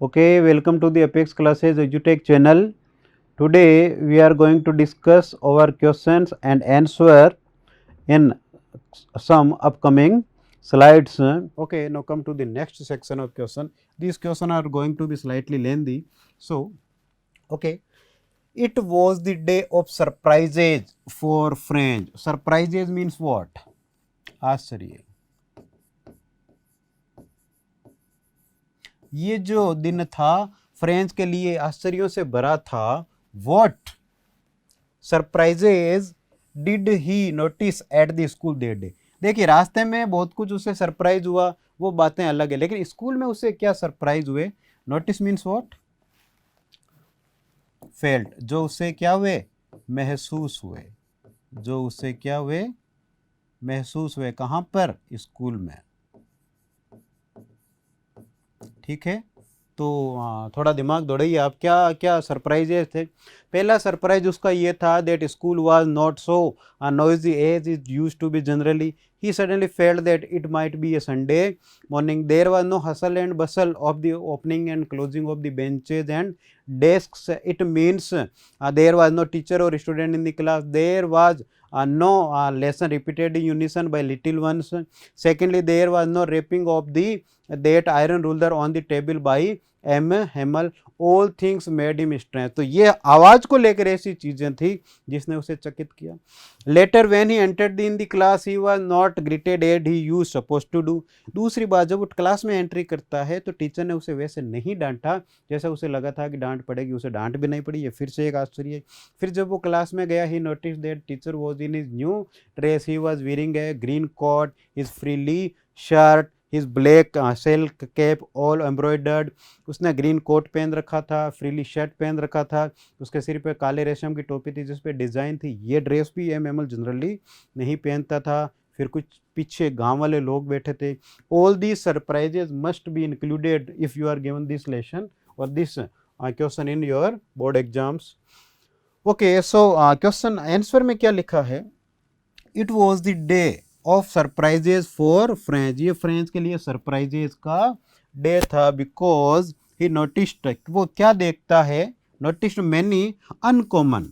Okay, welcome to the Apex Classes EduTech channel. Today we are going to discuss our questions and answer in some upcoming slides. Okay, now come to the next section of question. These questions are going to be slightly lengthy. So, okay, it was the day of surprises for French. Surprises means what? आश्चर्य. ये जो दिन था French के लिए आश्चर्यों से भरा था. What surprises did he notice at the school that day. देखिए रास्ते में बहुत कुछ उसे सरप्राइज हुआ, वो बातें अलग है, लेकिन स्कूल में उसे क्या सरप्राइज हुए. Notice means what? फेल्ट. जो उसे क्या हुए? महसूस हुए. जो उसे क्या हुए? महसूस हुए. कहां पर? स्कूल में. ठीक है, तो थोड़ा दिमाग दौड़ाइए आप. क्या क्या सरप्राइजेस थे? पहला सरप्राइज उसका ये था that school was not so noisy as it used to be generally. He suddenly felt that it might be a Sunday morning. There was no hustle and bustle of the opening and closing of the benches and desks. It means there was no teacher or student in the class. There was no lesson repeated in unison by little ones. Secondly, there was no wrapping of the that iron ruler on the table by M. Hamel. All things made him strange. तो ये आवाज को लेकर ऐसी चीजें थी जिसने उसे चकित किया. Later when he entered in the class he was not greeted as he used supposed to do. दूसरी बात, जब वो क्लास में एंट्री करता है तो टीचर ने उसे वैसे नहीं डांटा जैसा उसे लगा था कि डांट पड़ेगी. उसे डांट भी नहीं पड़ी. ये फिर से एक आश्चर्य. फिर जब वो क्लास में गया he noticed that teacher was in his new dress. He was wearing a green coat, his frilly shirt, his black silk cap all embroidered. उसने ग्रीन कोट पहन रखा था, फ्रीली शर्ट पहन रखा था, उसके सिर पे काले रेशम की टोपी थी जिस पे डिज़ाइन थी. ये ड्रेस भी एम एमल जनरली नहीं पहनता था. फिर कुछ पीछे गांव वाले लोग बैठे थे. All these surprises must be included if you are given this lesson और this question in your board exams. Okay, so question answer में क्या लिखा है? It was the day of surprises for French. ये फ्रेंच के लिए surprises का day था. बिकॉज ही नोटिस्ड, वो क्या देखता है? Noticed many uncommon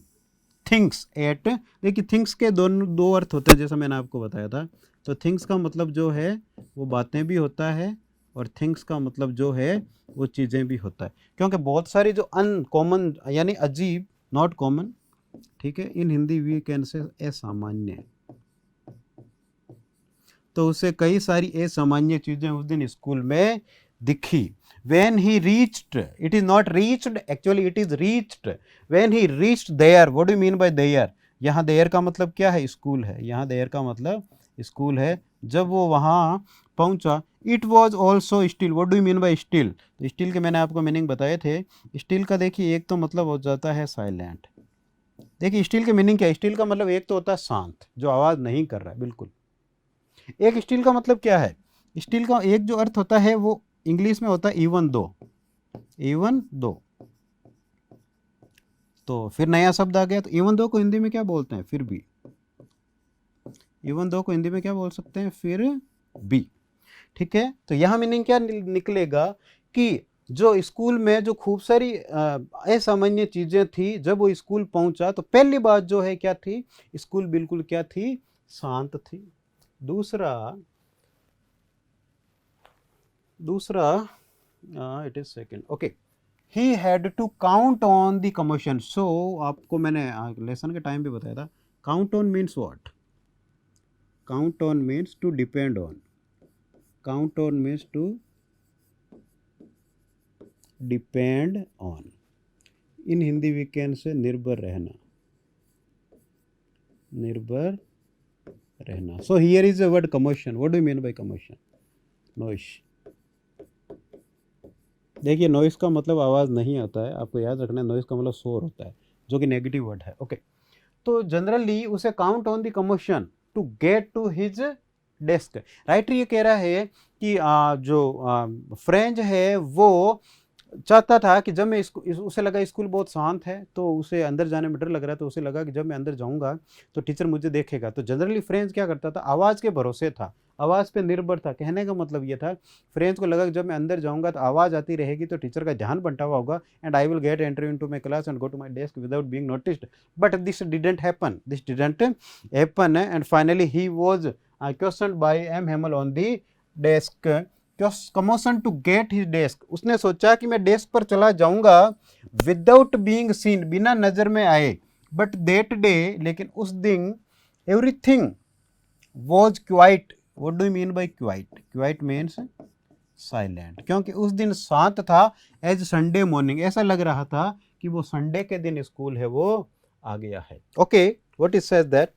things at. देखिए थिंग्स के दो अर्थ होते हैं जैसा मैंने आपको बताया था. तो थिंग्स का मतलब जो है वो बातें भी होता है और थिंग्स का मतलब जो है वो चीज़ें भी होता है. क्योंकि बहुत सारी जो अनकॉमन यानी अजीब, नॉट कॉमन, ठीक है, इन हिंदी वी कैन से असामान्य. तो उसे कई सारी असामान्य चीज़ें उस दिन स्कूल में दिखी. When he reached, it is not reached, actually it is reached. When he reached there, what do you mean by there? यहाँ there का मतलब क्या है? स्कूल है. यहाँ there का मतलब स्कूल है. जब वो वहाँ पहुँचा, it was also still. What do you mean by still? तो still के मैंने आपको मीनिंग बताए थे. still का देखिए एक तो मतलब हो जाता है साइलेंट. देखिए स्टिल के मीनिंग क्या है? स्टिल का मतलब एक तो होता है शांत, जो आवाज़ नहीं कर रहा है बिल्कुल. एक स्टिल का मतलब क्या है? स्टिल का एक जो अर्थ होता है वो इंग्लिश में होता है इवन दो. Even though. तो फिर नया शब्द आ गया. तो इवन दो को हिंदी में क्या बोलते हैं? फिर भी. इवन दो को हिंदी में क्या बोल सकते हैं? फिर भी. ठीक है, तो यहाँ मीनिंग क्या निकलेगा कि जो स्कूल में जो खूब सारी असामान्य चीज़ें थी, जब वो स्कूल पहुंचा तो पहली बात जो है क्या थी? स्कूल बिल्कुल क्या थी? शांत थी. दूसरा it is second. Okay, he had to count on the commotion. So आपको मैंने लेसन के टाइम पे बताया था. Count on means what? Count on means to depend on. Count on means to depend on. In Hindi we can say निर्भर रहना. निर्भर रहना. So here is a word commotion. What do you mean by commotion? Noise. देखिए noise का मतलब आवाज़ नहीं आता है, आपको याद रखना है. नॉइस का मतलब शोर होता है जो कि नेगेटिव वर्ड है. ओके, तो जनरली उसे count on the commotion to get to his desk. Writer ये कह रहा है कि जो फ्रेंच है वो चाहता था कि जब मैं उसे लगा स्कूल बहुत शांत है, तो उसे अंदर जाने में डर लग रहा है, तो उसे लगा कि जब मैं अंदर जाऊंगा तो टीचर मुझे देखेगा। तो जनरली फ्रेंच क्या करता था, आवाज़ के भरोसे था, आवाज़ पे निर्भर था। कहने का मतलब ये था, फ्रेंच को लगा कि जब मैं अंदर जाऊंगा तो आवाज़ आती रहेगी, तो टीचर का ध्यान बंटा हुआ होगा, and I will get entry into my class and go to my desk without being noticed. But this didn't happen and finally he was questioned by M Hamel on the desk, commotion to get his desk. उसने सोचा कि मैं desk पर चला जाऊंगा without being seen, बिना नजर में आए। बट दैट डे, लेकिन उस दिन, everything was quite. What do you mean bye quite? Quite means silent, क्योंकि उस दिन शांत था। एज संडे मॉर्निंग, ऐसा लग रहा था कि वो संडे के दिन स्कूल है वो आ गया है। Okay, what is says that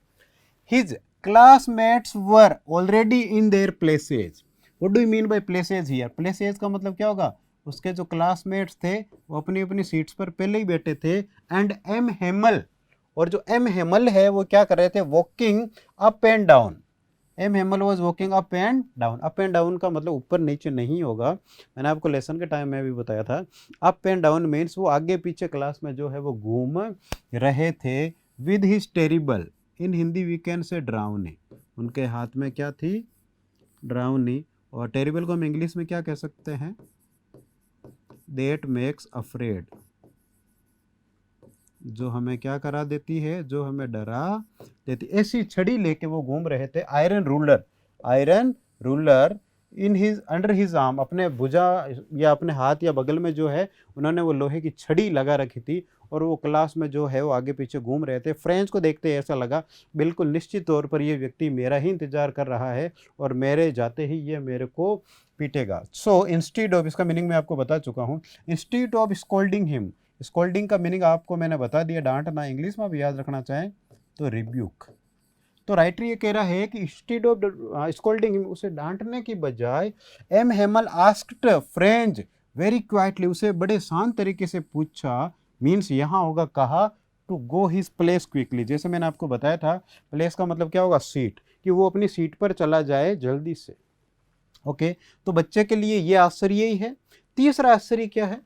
his classmates were already in their places. What do you mean by places here? Places का मतलब क्या होगा? उसके जो क्लासमेट्स थे वो अपनी अपनी सीट्स पर पहले ही बैठे थे। एंड एम हेमल, और जो एम हेमल है वो क्या कर रहे थे? Walking up and down. M Hamel was walking up and down. Up and down का मतलब ऊपर नीचे नहीं होगा, मैंने आपको लेसन के टाइम में भी बताया था। अप एंड डाउन मीन्स वो आगे पीछे क्लास में जो है वो घूम रहे थे। With his terrible, in Hindi we can say ड्राउनी। उनके हाथ में क्या थी? ड्राउनी। और टेरिबल को हम इंग्लिश में क्या कह सकते हैं? दैट मेक्स अफ्रेड, जो हमें क्या करा देती है, जो हमें डरा देती। ऐसी छड़ी लेके वो घूम रहे थे। Iron ruler, iron ruler in his under his arm, अपने भुजा या अपने हाथ या बगल में जो है उन्होंने वो लोहे की छड़ी लगा रखी थी, और वो क्लास में जो है वो आगे पीछे घूम रहे थे। फ्रेंच को देखते ऐसा लगा बिल्कुल निश्चित तौर पर ये व्यक्ति मेरा ही इंतजार कर रहा है, और मेरे जाते ही ये मेरे को पीटेगा। सो इंस्टीड ऑफ, इसका मीनिंग मैं आपको बता चुका हूँ। Instead of scolding him, scolding का मीनिंग आपको मैंने बता दिया, डांटना। इंग्लिश में भी याद रखना चाहें तो रिब्यूक। तो राइटर ये कह रहा है कि इंस्टेड ऑफ स्कोल्डिंग हिम, उसे डांटने की बजाय, M Hamel asked French very quietly, उसे बड़े शांत तरीके से पूछा। मीन्स यहाँ होगा कहा to go his place quickly. जैसे मैंने आपको बताया था, प्लेस का मतलब क्या होगा? सीट, कि वो अपनी सीट पर चला जाए जल्दी से। ओके, तो बच्चे के लिए ये आश्चर्य ही है। तीसरा आश्चर्य क्या है?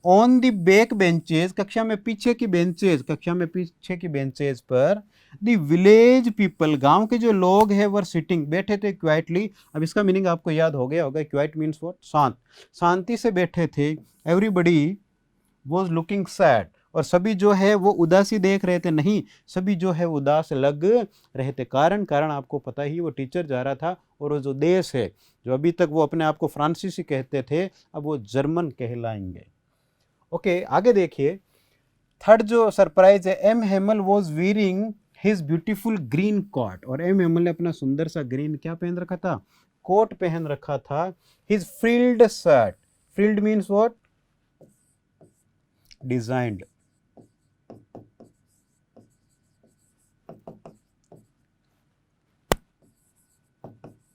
ऑन द बैक बेंचेज, कक्षा में पीछे की बेंचेज, कक्षा में पीछे की बेंचेज पर, द विलेज पीपल, गांव के जो लोग हैं, वर सिटिंग, बैठे थे क्वाइटली। अब इसका मीनिंग आपको याद हो गया होगा। Quite means what? शांत, शांति से बैठे थे। एवरीबडी वॉज लुकिंग सैड, और सभी जो है वो उदासी देख रहे थे। नहीं, सभी जो है उदास लग रहे थे। कारण आपको पता ही, वो टीचर जा रहा था, और वो जो देश है, जो अभी तक वो अपने आप को फ्रांसीसी कहते थे, अब वो जर्मन कहलाएंगे। ओके, आगे देखिए। थर्ड जो सरप्राइज है, M Hamel was wearing his beautiful green coat, और एम हेमल ने अपना सुंदर सा ग्रीन क्या पहन रखा था? कोट पहन रखा था। His frilled shirt, frilled means what? Designed,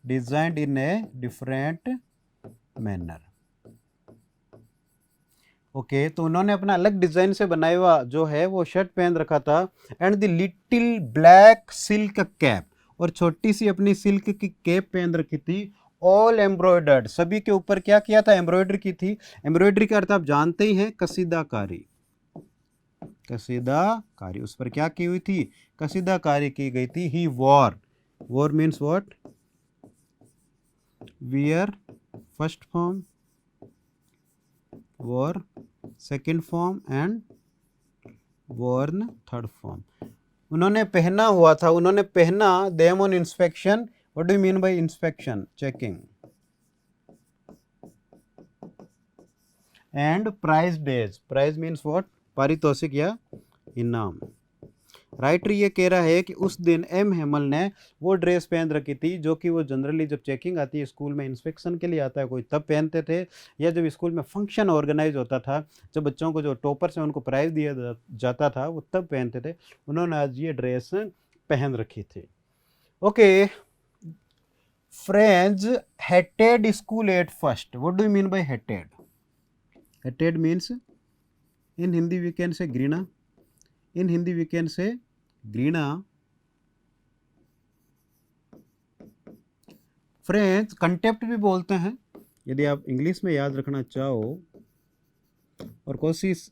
designed in a different manner. Okay, तो उन्होंने अपना अलग डिजाइन से बनाया हुआ जो है वो शर्ट पहन रखा था। And the little black silk cap, और छोटी सी अपनी सिल्क की कैप पहन रखी थी। ऑल एम्ब्रॉयडर्ड, सभी के ऊपर क्या किया था? एम्ब्रॉयडरी की थी। एम्ब्रॉयडरी का अर्थ आप जानते ही हैं, कसीदाकारी। कसीदाकारी, उस पर क्या की हुई थी? कसीदाकारी की गई थी। He wore, wore means what? Wear, first form, wore second form, and worn third form. उन्होंने पहना हुआ था, उन्होंने पहना। Them on inspection, what do you mean by inspection? Checking. And prize days, prize means what? पारितोषिक या इनाम। Writer ये कह रहा है कि उस दिन एम हेमल ने वो ड्रेस पहन रखी थी जो कि वो जनरली जब चेकिंग आती है स्कूल में, इंस्पेक्शन के लिए आता है कोई, तब पहनते थे, या जब स्कूल में फंक्शन ऑर्गेनाइज होता था, जब बच्चों को जो टॉपर्स हैं उनको प्राइज़ दिया जाता था, वो तब पहनते थे। उन्होंने आज ये ड्रेस पहन रखी थी। Okay, friends hated school at first. What do you mean by hated? Hated means, in Hindi we can say घृणा, इन हिंदी वी कैन से घृणा। फ्रेंच कंटेप्ट भी बोलते हैं। यदि आप इंग्लिश में याद रखना चाहो और कोशिश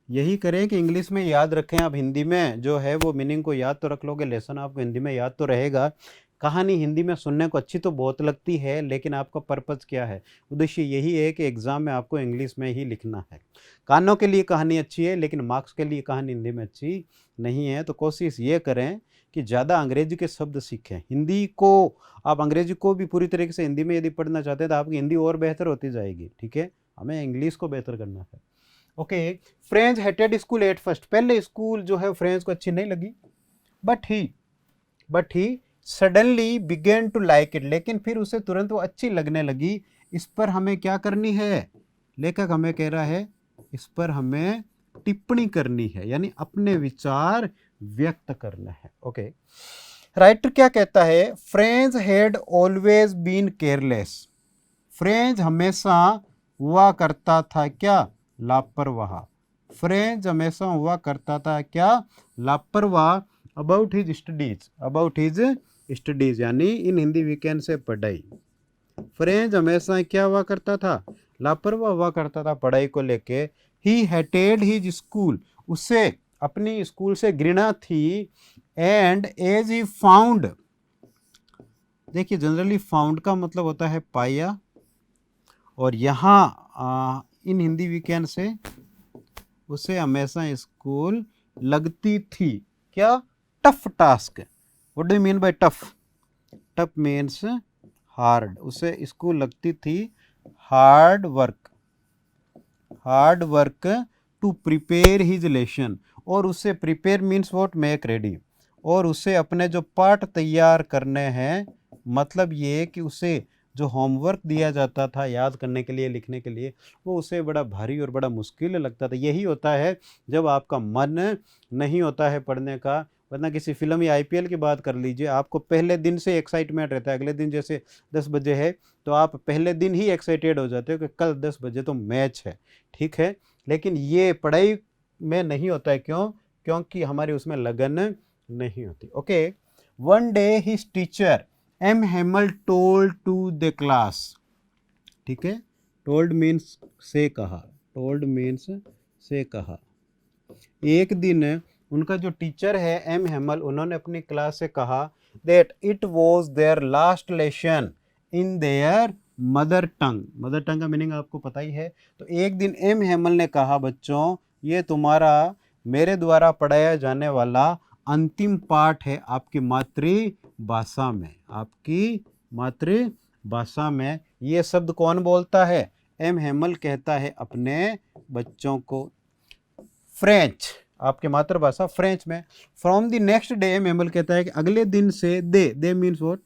यही करें कि इंग्लिश में याद रखें, आप हिंदी में जो है वो मीनिंग को याद तो रख लोगे, लेसन आपको हिंदी में याद तो रहेगा। कहानी हिंदी में सुनने को अच्छी तो बहुत लगती है, लेकिन आपका पर्पज़ क्या है, उद्देश्य यही है कि एग्ज़ाम में आपको इंग्लिश में ही लिखना है। कानों के लिए कहानी अच्छी है, लेकिन मार्क्स के लिए कहानी हिंदी में अच्छी नहीं है। तो कोशिश ये करें कि ज़्यादा अंग्रेजी के शब्द सीखें। हिंदी को आप अंग्रेजी को भी पूरी तरीके से हिंदी में यदि पढ़ना चाहते हैं तो आपकी हिंदी और बेहतर होती जाएगी, ठीक है। हमें इंग्लिश को बेहतर करना है। Okay, French hated school at first, पहले स्कूल जो है फ्रेंच को अच्छी नहीं लगी, but he suddenly began to like it, लेकिन फिर उसे तुरंत वो अच्छी लगने लगी। इस पर हमें क्या करनी है, लेखक हमें कह रहा है इस पर हमें टिप्पणी करनी है, यानी अपने विचार व्यक्त करना है। ओके, राइटर क्या कहता है, French had always been careless, French हमेशा हुआ करता था क्या, लापरवाह, फ्रेंच हमेशा हुआ करता था क्या, लापरवाह, अबाउट हिज स्टडीज, यानी इन हिंदी वीकेंड से पढ़ाई। फ्रेंच हमेशा क्या हुआ करता था, लापरवाह हुआ करता था पढ़ाई को लेके। ही हेटेड हिज स्कूल, उसे अपनी स्कूल से घृणा थी। एंड एज ही फाउंड, देखिए जनरली फाउंड का मतलब होता है पाया, और यहाँ इन हिंदी वीकेंड से उसे हमेशा स्कूल लगती थी क्या, tough task. What do you mean by tough, tough means hard, उसे स्कूल लगती थी hard work to prepare his lesson, और उसे prepare means what, make ready, और उसे अपने जो पाठ तैयार करने हैं, मतलब ये कि उसे जो होमवर्क दिया जाता था याद करने के लिए, लिखने के लिए, वो उसे बड़ा भारी और बड़ा मुश्किल लगता था। यही होता है जब आपका मन नहीं होता है पढ़ने का। वरना किसी फिल्म या आईपीएल की बात कर लीजिए, आपको पहले दिन से एक्साइटमेंट रहता है, अगले दिन जैसे 10 बजे है तो आप पहले दिन ही एक्साइटेड हो जाते हो कि कल 10 बजे तो मैच है, ठीक है। लेकिन ये पढ़ाई में नहीं होता है, क्यों, क्योंकि हमारी उसमें लगन नहीं होती। Okay, one day his teacher M Hamel told to the class, ठीक है, टोल्ड मीन्स से कहा, एक दिन उनका जो टीचर है एम हेमल, उन्होंने अपनी क्लास से कहा that it was their last lesson in their mother tongue का मीनिंग आपको पता ही है। तो एक दिन एम हेमल ने कहा, बच्चों ये तुम्हारा मेरे द्वारा पढ़ाया जाने वाला अंतिम पाठ है आपकी मातृभाषा में। ये शब्द कौन बोलता है, एम हेमल कहता है अपने बच्चों को। फ्रेंच, आपकी मातृभाषा फ्रेंच में। From the next day, M Hamel कहता है कि अगले दिन से, they means what,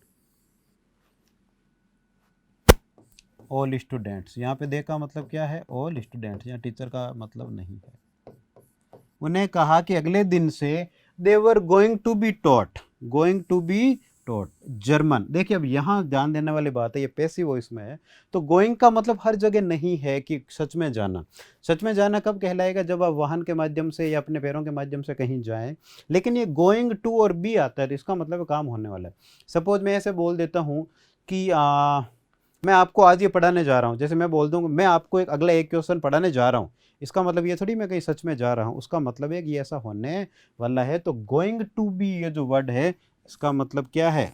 all students, यहाँ पे दे का मतलब क्या है, ऑल स्टूडेंट्स, यहाँ टीचर का मतलब नहीं है। उन्हें कहा कि अगले दिन से they were going to be taught German. देखिए अब यहाँ ध्यान देने वाली बात है, ये पैसिव वॉइस में है, तो गोइंग का मतलब हर जगह नहीं है कि सच में जाना। सच में जाना कब कहलाएगा, जब आप वाहन के माध्यम से या अपने पैरों के माध्यम से कहीं जाएं। लेकिन ये गोइंग टू और बी आता है तो इसका मतलब काम होने वाला है। सपोज मैं ऐसे बोल देता हूँ कि मैं आपको आज ये पढ़ाने जा रहा हूँ, जैसे मैं बोल दूँ मैं आपको अगला एक क्वेश्चन पढ़ाने जा रहा हूँ, इसका मतलब ये थोड़ी मैं कहीं सच में जा रहा हूँ, उसका मतलब है कि ये ऐसा होने वाला है। तो गोइंग टू बी ये जो वर्ड है इसका मतलब क्या है,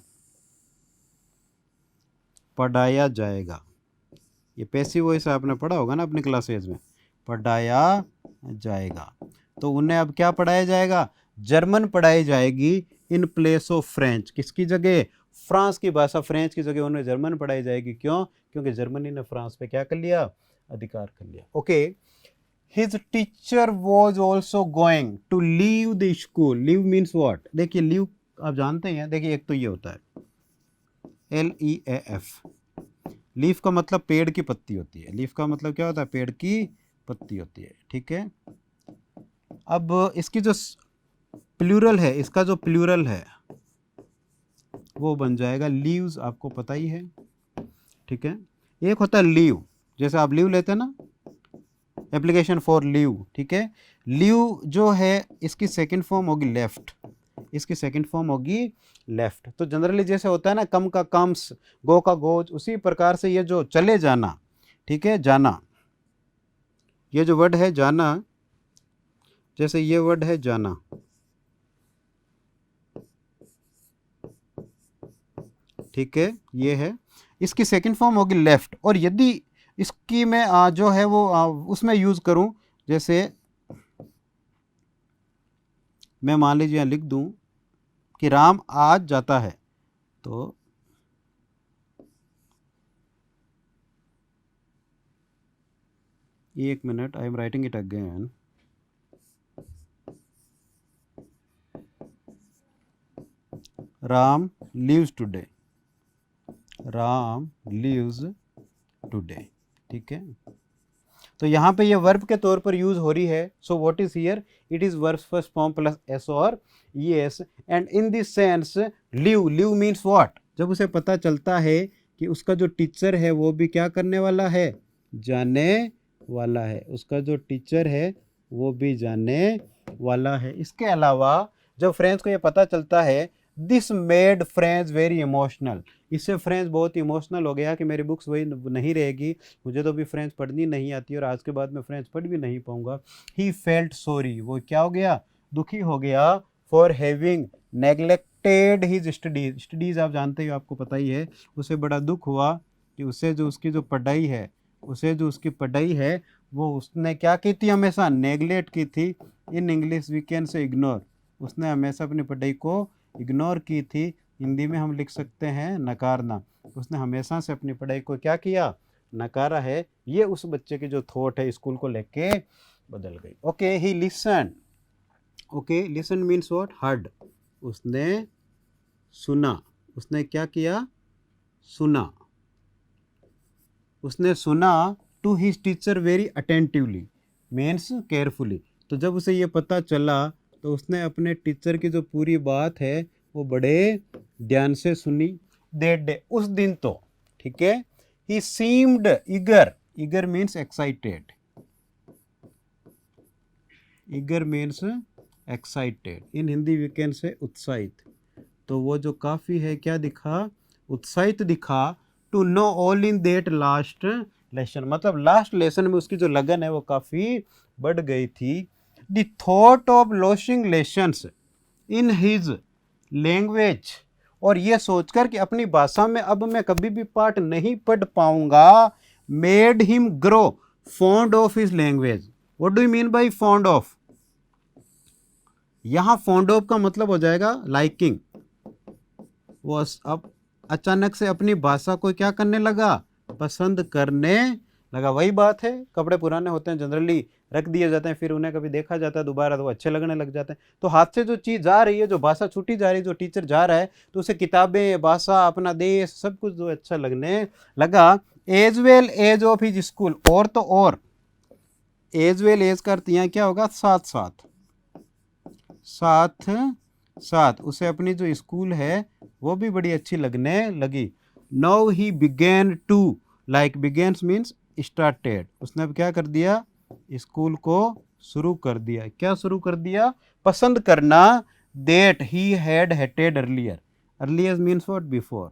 पढ़ाया जाएगा। ये पैसिव वॉइस आपने पढ़ा होगा ना अपनी क्लासेज में, पढ़ाया जाएगा। तो उन्हें अब क्या पढ़ाया जाएगा, जर्मन पढ़ाई जाएगी इन प्लेस ऑफ फ्रेंच, किसकी जगह, फ्रांस की भाषा फ्रेंच की जगह उन्हें जर्मन पढ़ाई जाएगी। क्यों, क्योंकि जर्मनी ने फ्रांस पे क्या कर लिया, अधिकार कर लिया। Okay, his teacher was also going to leave the school. Leave means what, देखिए लीव आप जानते हैं, देखिए एक तो ये होता है LEAF, लीफ का मतलब पेड़ की पत्ती होती है। लीफ का मतलब क्या होता है, पेड़ की पत्ती होती है, ठीक है। अब इसकी जो प्लूरल है, इसका जो प्लूरल है वो बन जाएगा लीव्स, आपको पता ही है, ठीक है। एक होता है लीव, जैसे आप लीव लेते हैं ना, एप्लीकेशन फॉर लीव, ठीक है। लीव जो है इसकी सेकंड फॉर्म होगी लेफ्ट, इसकी सेकंड फॉर्म होगी लेफ्ट। तो जनरली जैसे होता है ना, कम का कम्स, गो का गोज, उसी प्रकार से ये जो चले जाना, ठीक है, जाना, ये जो वर्ड है जाना, जैसे ये वर्ड है जाना, ठीक है, ये है, इसकी सेकंड फॉर्म होगी लेफ्ट। और यदि इसकी मैं जो है वो उसमें यूज़ करूं, जैसे मैं मान लीजिए यहाँ लिख दूं कि राम आज जाता है, तो एक minute, I am writing it again. Ram leaves today, Ram leaves today, ठीक है। तो यहाँ पे ये वर्ब के तौर पर यूज हो रही है। So what is here, it is verb first form plus s और s, and in this sense leave, leave means what, जब उसे पता चलता है कि उसका जो टीचर है वो भी क्या करने वाला है, जाने वाला है, उसका जो टीचर है वो भी जाने वाला है। इसके अलावा जब फ्रेंड्स को ये पता चलता है, this made friends very emotional, इससे फ्रेंड्स बहुत इमोशनल हो गया कि मेरी बुक्स वही नहीं रहेगी, मुझे तो भी फ्रेंड्स पढ़नी नहीं आती और आज के बाद मैं फ्रेंड्स पढ़ भी नहीं पाऊंगा। ही फेल्ट सॉरी, वो क्या हो गया, दुखी हो गया, for having neglected his studies, studies आप जानते हो, आपको पता ही है, उसे बड़ा दुख हुआ कि उसे जो उसकी जो पढ़ाई है, उसे जो उसकी पढ़ाई है वो उसने क्या की थी, हमेशा नेगलेक्ट की थी। In English we can say ignore, उसने हमेशा अपनी पढ़ाई को इग्नोर की थी, हिंदी में हम लिख सकते हैं नकारना, उसने हमेशा से अपनी पढ़ाई को क्या किया, नकारा है। ये उस बच्चे की जो थॉट है स्कूल को लेके बदल गई। Okay, he listen, okay, listen means what, heard, उसने सुना, उसने क्या किया, सुना, उसने सुना, to his teacher very attentively means carefully. तो जब उसे ये पता चला तो उसने अपने टीचर की जो पूरी बात है वो बड़े ध्यान से सुनी। दैट डे, उस दिन तो, ठीक है। He seemed eager, eager means excited, eager means excited, in Hindi we can say उत्साहित। तो वो जो काफ़ी है क्या दिखा, उत्साहित दिखा, to know all in that last lesson, मतलब लास्ट लेसन में उसकी जो लगन है वो काफ़ी बढ़ गई थी। The thought of losing lessons in his language, और ये सोचकर कि अपनी भाषा में अब मैं कभी भी पाठ नहीं पढ़ पाऊंगा, made him grow fond of his language. What do you mean bye fond of, यहाँ फॉन्ड ऑफ का मतलब हो जाएगा लाइकिंग, वो अब अचानक से अपनी भाषा को क्या करने लगा, पसंद करने लगा। वही बात है, कपड़े पुराने होते हैं जनरली रख दिए जाते हैं, फिर उन्हें कभी देखा जाता है दोबारा तो वो अच्छे लगने लग जाते हैं। तो हाथ से जो चीज़ जा रही है, जो भाषा छूटी जा रही है, जो टीचर जा रहा है, तो उसे किताबें, भाषा, अपना देश, सब कुछ जो अच्छा लगने लगा। As well as of his school, और तो और, एज वेल एज का अर्थ यहाँ क्या होगा, साथ साथ, साथ साथ उसे अपनी जो स्कूल है वो भी बड़ी अच्छी लगने लगी। Now he began to like, begins means started, उसने अब क्या कर दिया, स्कूल को शुरू कर दिया। क्या शुरू कर दिया, पसंद करना। That he had hated earlier, earlier means what, before.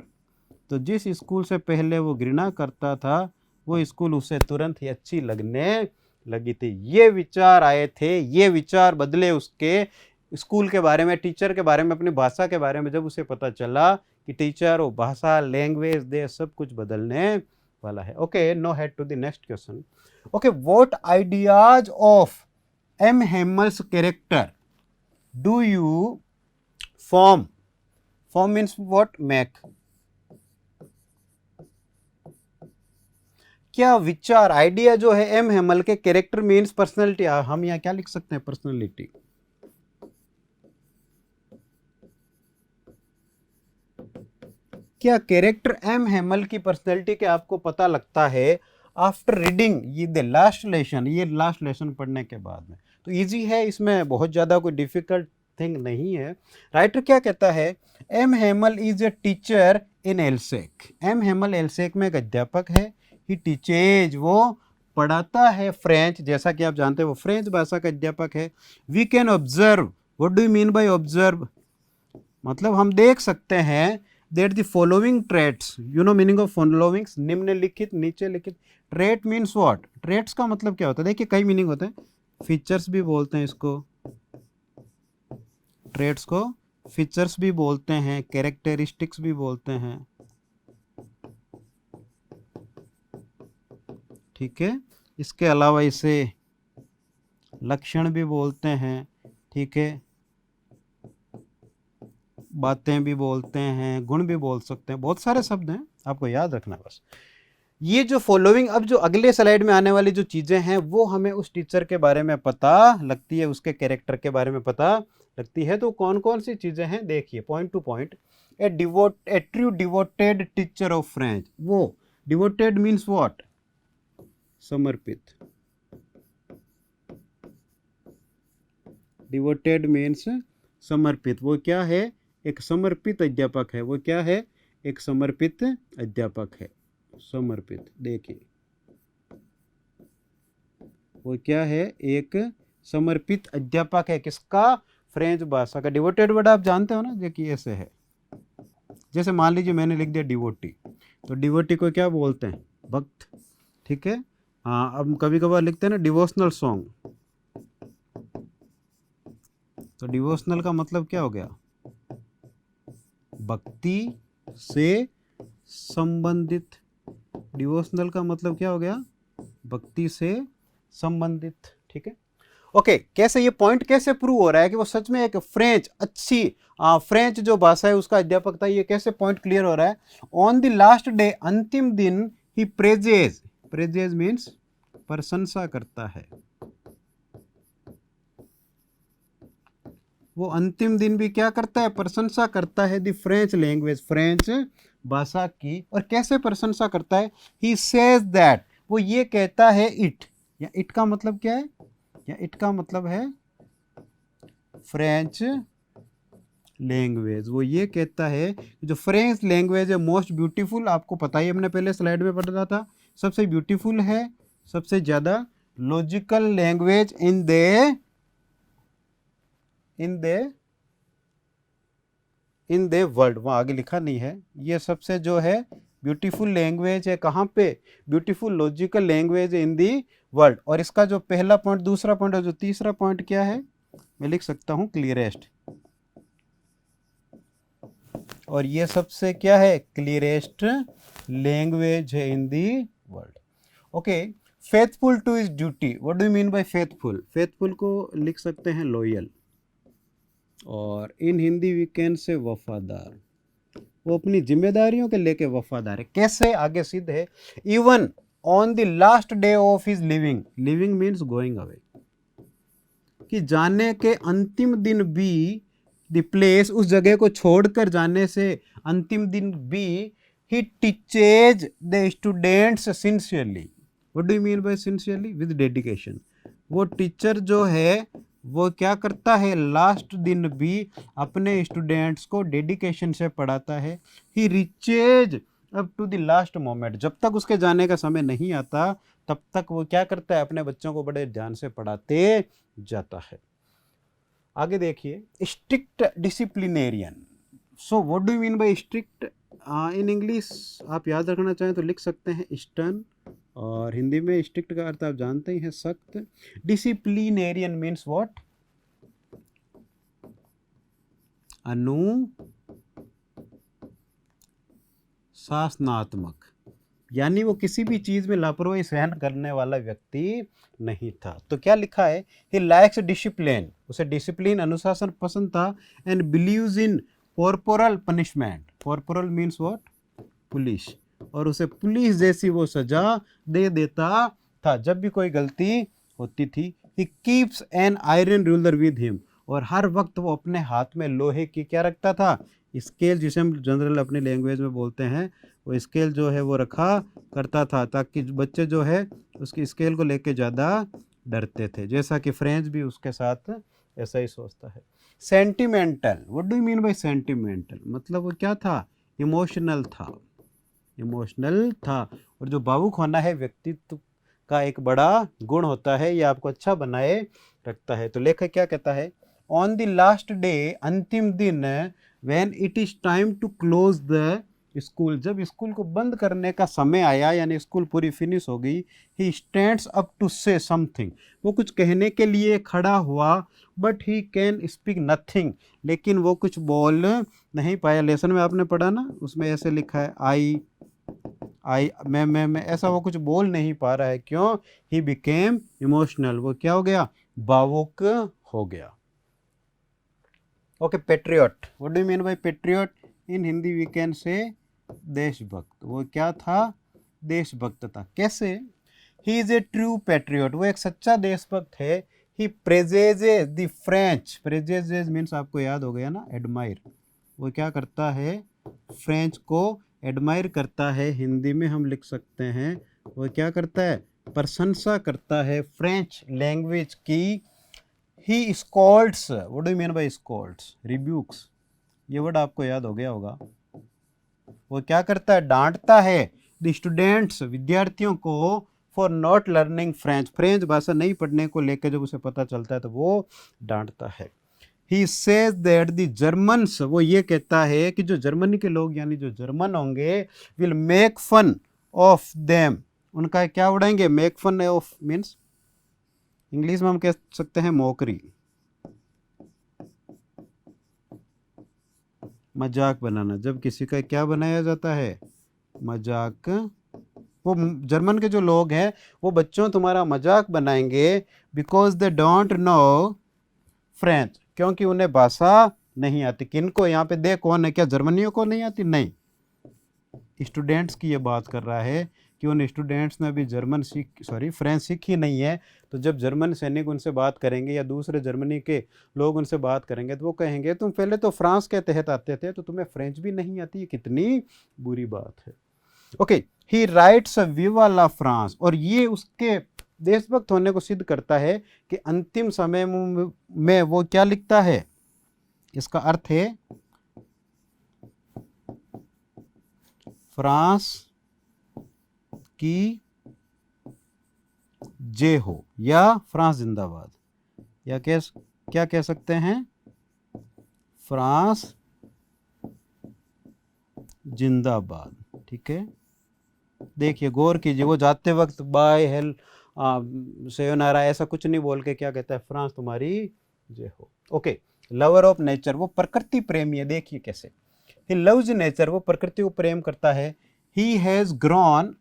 तो जिस स्कूल से पहले वो घृणा करता था वो स्कूल उसे तुरंत ही अच्छी लगने लगी थी। ये विचार आए थे, ये विचार बदले उसके स्कूल के बारे में, टीचर के बारे में, अपनी भाषा के बारे में। जब उसे पता चला कि टीचर और भाषा, लैंग्वेज, देश, सब कुछ बदलने वाला है। Okay, no head to the next question. Okay, what ideas of M Hamel's character do you form, form means what, make, क्या विचार, आइडिया जो है एम हेमल के, कैरेक्टर मीन्स पर्सनैलिटी, हम यहाँ क्या लिख सकते हैं, पर्सनैलिटी। क्या कैरेक्टर एम हेमल की पर्सनैलिटी के आपको पता लगता है आफ्टर रीडिंग ये द लास्ट लेसन, ये लास्ट लेसन पढ़ने के बाद में? तो इजी है, इसमें बहुत ज़्यादा कोई डिफिकल्ट थिंग नहीं है। राइटर क्या कहता है, M Hamel is a teacher in Alsace, M Hamel Alsace में एक अध्यापक है। ही टीचेज, वो पढ़ाता है फ्रेंच, जैसा कि आप जानते हैं वो फ्रेंच भाषा का अध्यापक है। We can observe, what do you mean by observe, मतलब हम देख सकते हैं, that the following traits, you know meaning of followings, निम्नलिखित, नीचे लिखित। Trait means what? ट्रेट्स का मतलब क्या होता है? देखिए कई मीनिंग होते हैं, फीचर्स भी बोलते हैं इसको, ट्रेट्स को फीचर्स भी बोलते हैं, कैरेक्टरिस्टिक्स भी बोलते हैं, ठीक है। इसके अलावा इसे लक्षण भी बोलते हैं, ठीक है, बातें भी बोलते हैं, गुण भी बोल सकते हैं, बहुत सारे शब्द हैं, आपको याद रखना बस। ये जो फॉलोइंग, अब जो अगले स्लाइड में आने वाली जो चीजें हैं वो हमें उस टीचर के बारे में पता लगती है, उसके कैरेक्टर के बारे में पता लगती है। तो कौन कौन सी चीजें हैं देखिए point two point. A true devoted teacher of French, वो डिवोटेड मीन्स व्हाट? समर्पित, डिवोटेड मीन्स समर्पित। वो क्या है? एक समर्पित अध्यापक है। वो क्या है? एक समर्पित अध्यापक है। समर्पित, देखिए वो क्या है? एक समर्पित अध्यापक है। किसका? फ्रेंच भाषा का। डिवोटेड वर्ड आप जानते हो ना, देखिए ऐसे है, जैसे मान लीजिए मैंने लिख दिया डिवोटी, तो डिवोटी को क्या बोलते हैं? भक्त, ठीक है। हाँ, अब कभी कभार लिखते हैं ना डिवोशनल सॉन्ग, तो डिवोशनल का मतलब क्या हो गया? भक्ति से संबंधित। डिवोशनल का मतलब क्या हो गया? भक्ति से संबंधित, ठीक है। ओके, कैसे ये पॉइंट कैसे प्रूव हो रहा है कि वो सच में एक फ्रेंच अच्छी फ्रेंच जो भाषा है उसका अध्यापक था? ये कैसे पॉइंट क्लियर हो रहा है? ऑन द लास्ट डे, अंतिम दिन, ही प्रेजेज, प्रेजेज मीन्स प्रशंसा करता है। वो अंतिम दिन भी क्या करता है? प्रशंसा करता है द फ्रेंच लैंग्वेज, फ्रेंच भाषा की। और कैसे प्रशंसा करता है? ही सेज दैट, वो ये कहता है इट, या इट का मतलब क्या है? या इट का मतलब है फ्रेंच लैंग्वेज। वो ये कहता है कि जो फ्रेंच लैंग्वेज है मोस्ट ब्यूटीफुल, आपको पता ही, हमने पहले स्लाइड में पढ़ा था, सबसे ब्यूटीफुल है, सबसे ज्यादा logical language in the world. वहाँ आगे लिखा नहीं है, ये सबसे जो है ब्यूटीफुल लैंग्वेज है। कहाँ पे? Beautiful logical language in the world. और इसका जो पहला पॉइंट, दूसरा पॉइंट और जो तीसरा पॉइंट क्या है, मैं लिख सकता हूँ क्लियरेस्ट। और ये सबसे क्या है? क्लियरेस्ट लैंग्वेज है in the world. Okay, faithful to is duty, what do you mean by faithful? Faithful को लिख सकते हैं लॉयल, और इन हिंदी वी कैन से वफादार। वो अपनी जिम्मेदारियों के लेके वफादार है। कैसे? आगे सिद्ध है। Even on the last day of his living, living means going away, कि जाने के अंतिम दिन भी, द प्लेस, उस जगह को छोड़कर जाने से अंतिम दिन भी, he teaches the students sincerely. What do you mean by sincerely? With dedication. वो टीचर जो है वो क्या करता है? लास्ट दिन भी अपने स्टूडेंट्स को डेडिकेशन से पढ़ाता है। He reaches up to the last moment, जब तक उसके जाने का समय नहीं आता तब तक वो क्या करता है? अपने बच्चों को बड़े ध्यान से पढ़ाते जाता है। आगे देखिए, strict disciplinarian. So what do you mean bye strict? In English आप याद रखना चाहें तो लिख सकते हैं स्टर्न, और हिंदी में स्ट्रिक्ट का अर्थ आप जानते ही हैं, सख्त। Disciplinarian means what? अनुशासनात्मक, यानी वो किसी भी चीज में लापरवाही सहन करने वाला व्यक्ति नहीं था। तो क्या लिखा है? ही लाइक्स डिसिप्लिन, उसे डिसिप्लिन, अनुशासन पसंद था। And believes in corporal punishment, corporal means what? Police, और उसे पुलिस जैसी वो सजा दे देता था जब भी कोई गलती होती थी। He keeps an iron ruler with him, और हर वक्त वो अपने हाथ में लोहे की क्या रखता था? स्केल, जिसे हम जनरल अपनी लैंग्वेज में बोलते हैं, वो स्केल जो है वो रखा करता था, ताकि बच्चे जो है उसकी स्केल को लेके ज़्यादा डरते थे। जैसा कि फ्रेंच भी उसके साथ ऐसा ही सोचता है। Sentimental, what do you mean bye sentimental? मतलब वो क्या था? इमोशनल था, इमोशनल था। और जो भावुक होना है व्यक्तित्व का एक बड़ा गुण होता है, ये आपको अच्छा बनाए रखता है। तो लेखक क्या कहता है? ऑन द लास्ट डे, अंतिम दिन, when it is time to close the school, जब स्कूल को बंद करने का समय आया, यानी स्कूल पूरी फिनिश हो गई, he stands up to say something, वो कुछ कहने के लिए खड़ा हुआ, but he can speak nothing, लेकिन वो कुछ बोल नहीं पाया। लेसन में आपने पढ़ा ना, उसमें ऐसे लिखा है आई मैं, ऐसा वो कुछ बोल नहीं पा रहा है। क्यों? ही बिकेम इमोशनल, वो क्या हो गया? भावुक हो गया। Okay, patriot, what do you mean by patriot? In Hindi we can say देशभक्त। वो क्या था? देशभक्त था। कैसे? He is a true patriot, वो एक सच्चा देशभक्त है। He praises the French, praises means आपको याद हो गया ना, एडमायर, वो क्या करता है? फ्रेंच को एडमायर करता है। हिंदी में हम लिख सकते हैं वो क्या करता है? प्रशंसा करता है फ्रेंच लैंग्वेज की। He scolds, what do you mean by scolds? Rebukes, ये वर्ड आपको याद हो गया होगा। वो क्या करता है? डांटता है द स्टूडेंट्स, विद्यार्थियों को, for not learning French, French भाषा नहीं पढ़ने को लेकर जब उसे पता चलता है तो वो डांटता है। He says that the Germans, वो ये कहता है कि जो जर्मनी के लोग यानी जो जर्मन होंगे, will make fun of them, उनका क्या उड़ाएंगे? make fun of means English में हम कह सकते हैं मौकरी, मजाक बनाना। जब किसी का क्या बनाया जाता है? मजाक। वो जर्मन के जो लोग हैं वो बच्चों तुम्हारा मजाक बनाएंगे, because they don't know French, क्योंकि उन्हें भाषा नहीं आती। किनको? यहाँ पे दे कौन है? क्या जर्मनियों को नहीं आती? नहीं, स्टूडेंट्स की ये बात कर रहा है कि उन स्टूडेंट्स ने अभी फ्रेंच सीखी नहीं है। तो जब जर्मन सैनिक उनसे बात करेंगे या दूसरे जर्मनी के लोग उनसे बात करेंगे तो वो कहेंगे तुम पहले तो फ्रांस के तहत आते थे तो तुम्हें फ्रेंच भी नहीं आती, ये कितनी बुरी बात है। ओके, ही राइट्स विवा ला फ्रांस, और ये उसके देशभक्त होने को सिद्ध करता है कि अंतिम समय में वो क्या लिखता है? इसका अर्थ है फ्रांस की जय हो, या फ्रांस जिंदाबाद, या क्या कह सकते हैं? फ्रांस जिंदाबाद। ठीक है, देखिए गौर कीजिए, वो जाते वक्त बाय हेल सेयोनारा ऐसा कुछ नहीं बोल के क्या कहता है? फ्रांस तुम्हारी जय हो। ओके, लवर ऑफ नेचर, वो प्रकृति प्रेमी है। देखिए कैसे, ही लव्स नेचर, वो प्रकृति को प्रेम करता है। ही हैज ग्रोन,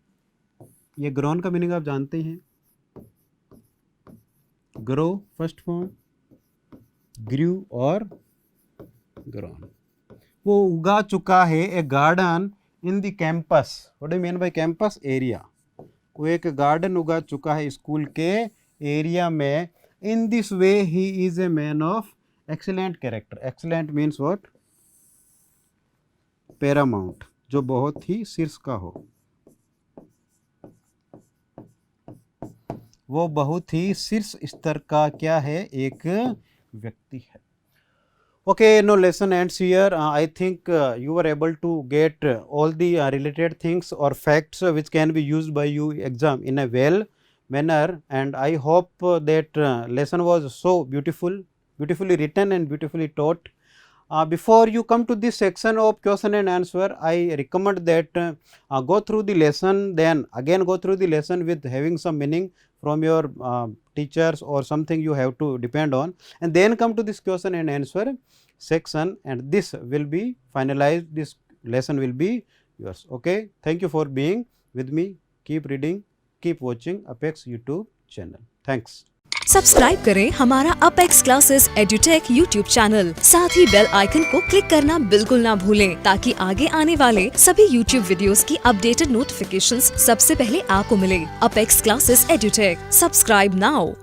ये ग्रोन का मीनिंग आप जानते हैं, ग्रो फर्स्ट फॉर्म, ग्रू और ग्रोन। वो उगा चुका है a garden in the campus, what do you mean by campus? Area. वो एक गार्डन उगा चुका है स्कूल के एरिया में। In this way he is a man of excellent character. Excellent means what? Paramount, जो बहुत ही शीर्ष का हो, वो बहुत ही शीर्ष स्तर का क्या है? एक व्यक्ति है। Okay, no, lesson ends here. I think you were able to get all the related things or facts which can be used by you exam in a well manner, and I hope that lesson was so beautifully written and beautifully taught. Before you come to this section of question and answer, I recommend that go through the lesson, then again go through the lesson with having some meaning from your teachers or something you have to depend on, and then come to this question and answer section, and this will be finalized, this lesson will be yours. Okay, thank you for being with me. Keep reading, keep watching Apex YouTube channel. Thanks. Subscribe करें हमारा apex classes edutech YouTube channel, साथ ही bell icon को click करना बिल्कुल ना भूलें, ताकि आगे आने वाले सभी यूट्यूब वीडियोस की अपडेटेड नोटिफिकेशंस सबसे पहले आपको मिले। Apex classes edutech, subscribe now.